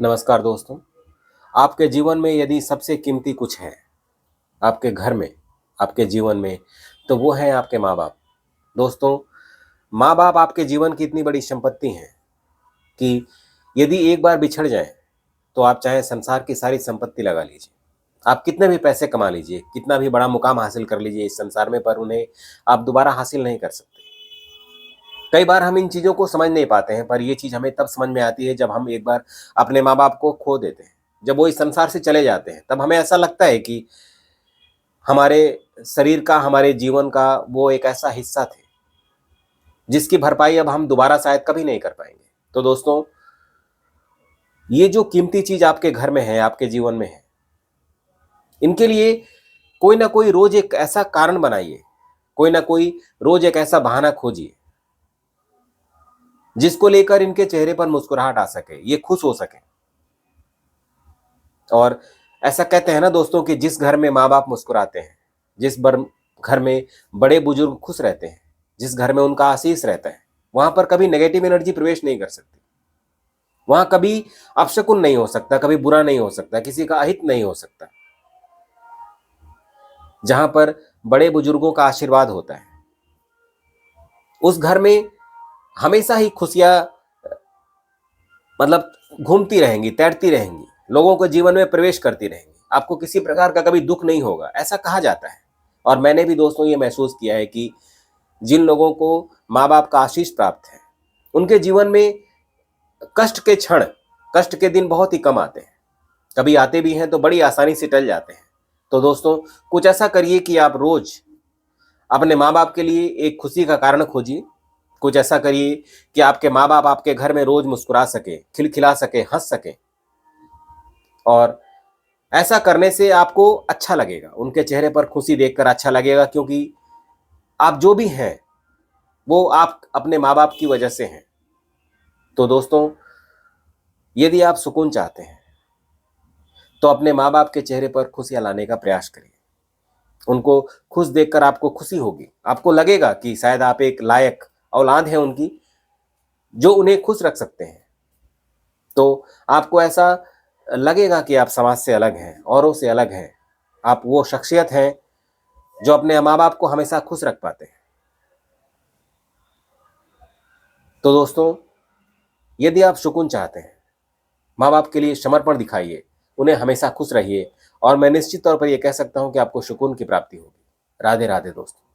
नमस्कार दोस्तों। आपके जीवन में यदि सबसे कीमती कुछ है, आपके घर में, आपके जीवन में, तो वो है आपके माँ-बाप। दोस्तों, माँ-बाप आपके जीवन की इतनी बड़ी संपत्ति हैं कि यदि एक बार बिछड़ जाएँ, तो आप चाहे संसार की सारी संपत्ति लगा लीजिए। आप कितने भी पैसे कमा लीजिए, कितना भी बड़ा मुकाम हासिल कर लीजिए इस संसार में, पर उन्हें आप दोबारा हासिल नहीं कर सकते। कई बार हम इन चीज़ों को समझ नहीं पाते हैं, पर ये चीज़ हमें तब समझ में आती है जब हम एक बार अपने माँ-बाप को खो देते हैं। जब वो इस संसार से चले जाते हैं, तब हमें ऐसा लगता है कि हमारे शरीर का, हमारे जीवन का वो एक ऐसा हिस्सा थे, जिसकी भरपाई अब हम दोबारा शायद कभी नहीं कर पाएँगे। तो दोस्तों, ये जो कीमती चीज़ आपके घर में है, आपके जीवन में है, इनके लिए कोई ना कोई रोज़ एक ऐसा कारण बनाइए, कोई ना कोई रोज़ एक ऐसा बहाना खोजिए, जिसको लेकर इनके चेहरे पर मुस्कुराहट आ सके, ये खुश हो सकें। और ऐसा कहते हैं ना दोस्तों कि जिस घर में माँ-बाप मुस्कुराते हैं, जिस बर घर में बड़े-बुजुर्ग खुश रहते हैं, जिस घर में उनका आशीष रहता है, वहाँ पर कभी नेगेटिव एनर्जी प्रवेश नहीं कर सकती। वहाँ कभी अपशकुन नहीं हो सकता, कभी बुरा नहीं हो सकता, किसी का अहित नहीं हो सकता। जहाँ पर बड़े-बुजुर्गों का आशीर्वाद होता है, उस घर में हमेशा ही खुशियाँ मतलब घूमती रहेंगी, तैरती रहेंगी, लोगों के जीवन में प्रवेश करती रहेंगी। आपको किसी प्रकार का कभी दुःख नहीं होगा, ऐसा कहा जाता है। और मैंने भी दोस्तों ये महसूस किया है कि जिन लोगों को माँ-बाप का आशीष प्राप्त है, उनके जीवन में कष्ट के क्षण, कष्ट के दिन बहुत ही कम आते हैं। कभी आते भी हैं तो बड़ी आसानी से टल जाते हैं। तो दोस्तों, कुछ ऐसा करिए कि आप रोज़ अपने माँ-बाप के लिए एक खुशी का कारण खोजिए। कुछ ऐसा करिए कि आपके माँ-बाप आपके घर में रोज़ मुस्कुरा सकें, खिलखिला सकें, हँस सकें। और ऐसा करने से आपको अच्छा लगेगा, उनके चेहरे पर खुशी देखकर अच्छा लगेगा, क्योंकि आप जो भी हैं, वो आप अपने माँ-बाप की वजह से हैं। तो दोस्तों, यदि आप सुकून चाहते हैं, तो अपने माँ-बाप के चेहरे पर खुशियाँ लाने का प्रयास करिए। उनको खुश देखकर आपको खुशी होगी। आपको लगेगा कि शायद आप एक लायक औलाद हैं उनकी, जो उन्हें खुश रख सकते हैं। तो आपको ऐसा लगेगा कि आप समाज से अलग हैं, औरों से अलग हैं। आप वो शख्सियत हैं, जो अपने माँ-बाप को हमेशा खुश रख पाते हैं। तो दोस्तों, यदि आप सुकून चाहते हैं, माँ-बाप के लिए समर्पण दिखाइए, उन्हें हमेशा खुश रहिए, और मैं निश्चित तौर पर ये कह सकता हूँ कि आपको सुकून की प्राप्ति होगी। राधे-राधे दोस्तों।